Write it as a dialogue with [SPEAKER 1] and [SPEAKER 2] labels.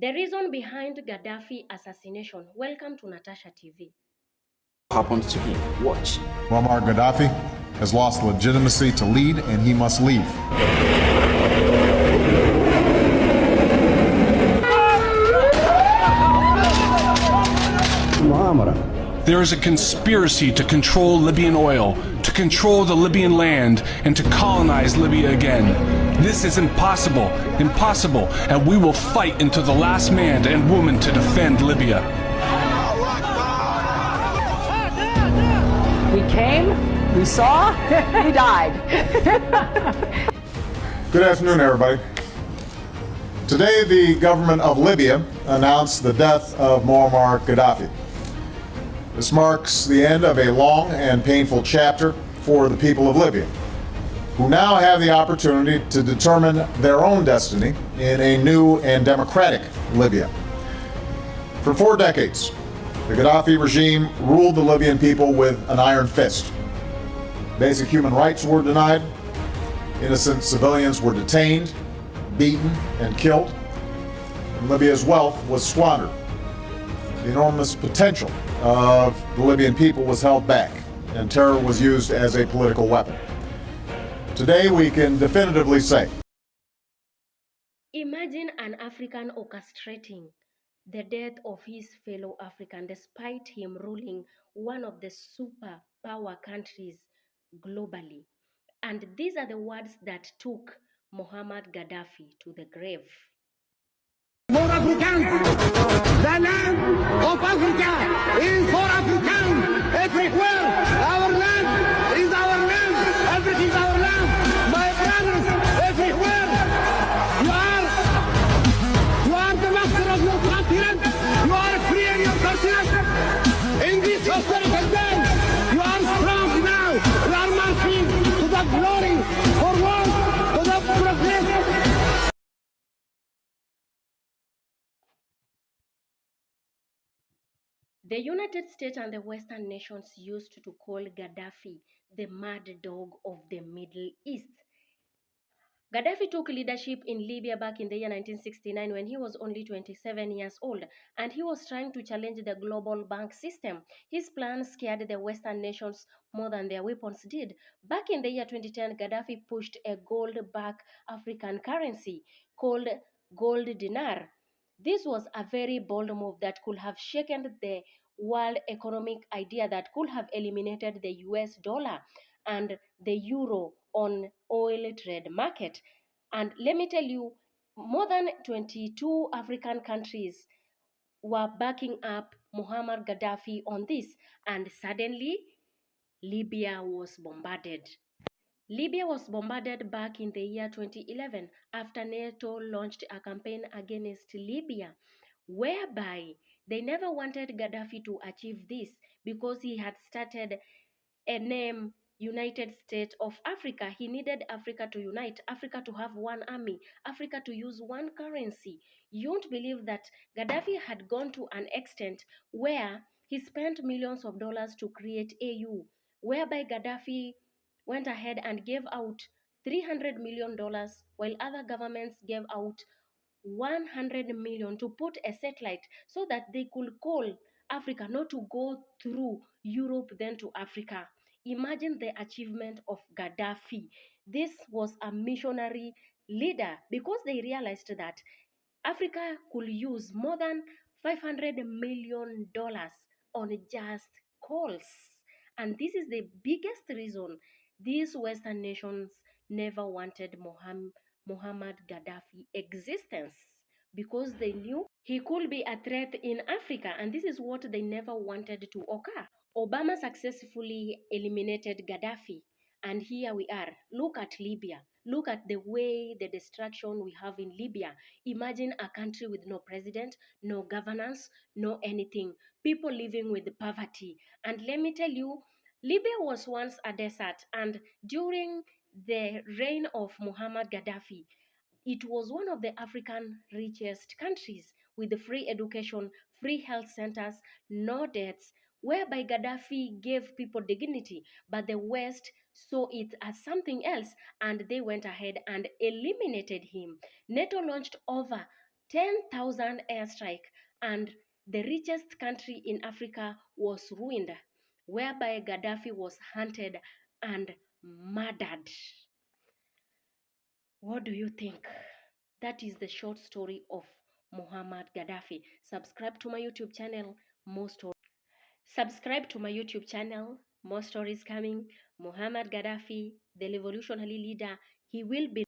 [SPEAKER 1] The reason behind Gaddafi assassination. Welcome to Natasha TV.
[SPEAKER 2] Happens to him. Watch.
[SPEAKER 3] Muammar Gaddafi has lost legitimacy to lead, and he must leave.
[SPEAKER 4] There is a conspiracy to control Libyan oil, to control the Libyan land, and to colonize Libya again. This is impossible, and we will fight until the last man and woman to defend Libya.
[SPEAKER 5] We came, we saw, we died.
[SPEAKER 3] Good afternoon, everybody. Today, the government of Libya announced the death of Muammar Gaddafi. This marks the end of a long and painful chapter for the people of Libya, who now have the opportunity to determine their own destiny in a new and democratic Libya. For 4 decades, the Gaddafi regime ruled the Libyan people with an iron fist. Basic human rights were denied, innocent civilians were detained, beaten, and killed, and Libya's wealth was squandered. The enormous potential of the Libyan people was held back, and terror was used as a political weapon. Today, we can definitively say,
[SPEAKER 1] Imagine an African orchestrating the death of his fellow African despite him ruling one of the superpower countries globally. And these are the words that took Muammar Gaddafi to the grave.
[SPEAKER 6] More Africans! The land of Africa is for Africans everywhere! Our land is our land! Everything is our land! My brothers, everywhere! You are the master of your continent! You are free in your continent! In this historical day, you are strong now! We are marching to the glory, forward, to the progress!
[SPEAKER 1] The United States and the Western nations used to call Gaddafi the mad dog of the Middle East. Gaddafi took leadership in Libya back in the year 1969 when he was only 27 years old, and he was trying to challenge the global bank system. His plan scared the Western nations more than their weapons did. Back in the year 2010, Gaddafi pushed a gold-backed African currency called gold dinar. This was a very bold move that could have shaken the world economic idea, that could have eliminated the US dollar and the euro on oil trade market. And let me tell you, more than 22 African countries were backing up Muammar Gaddafi on this, and suddenly Libya was bombarded. Libya was bombarded back in the year 2011 after NATO launched a campaign against Libya, whereby they never wanted Gaddafi to achieve this because he had started a name United States of Africa. He needed Africa to unite, Africa to have one army, Africa to use one currency. You won't believe that Gaddafi had gone to an extent where he spent millions of dollars to create AU, whereby Gaddafi went ahead and gave out $300 million while other governments gave out 100 million to put a satellite so that they could call Africa, not to go through Europe then to Africa. Imagine the achievement of Gaddafi. This was a missionary leader because they realized that Africa could use more than $500 million on just calls. And this is the biggest reason these Western nations never wanted Muammar Gaddafi existence, because they knew he could be a threat in Africa, and this is what they never wanted to occur. Obama successfully eliminated Gaddafi, and here we are. Look at Libya. Look at the way, the destruction we have in Libya. Imagine a country with no president, no governance, no anything. People living with poverty. And let me tell you, Libya was once a desert, and during the reign of Muammar Gaddafi, it was one of the African richest countries with free education, free health centers, no debts, whereby Gaddafi gave people dignity, but the West saw it as something else and they went ahead and eliminated him. NATO launched over 10,000 airstrike, and the richest country in Africa was ruined, whereby Gaddafi was hunted and murdered. What do you think? That is the short story of Muammar Gaddafi. Subscribe to my YouTube channel, more stories. Subscribe to my YouTube channel, more stories coming. Muammar Gaddafi, the revolutionary leader, he will be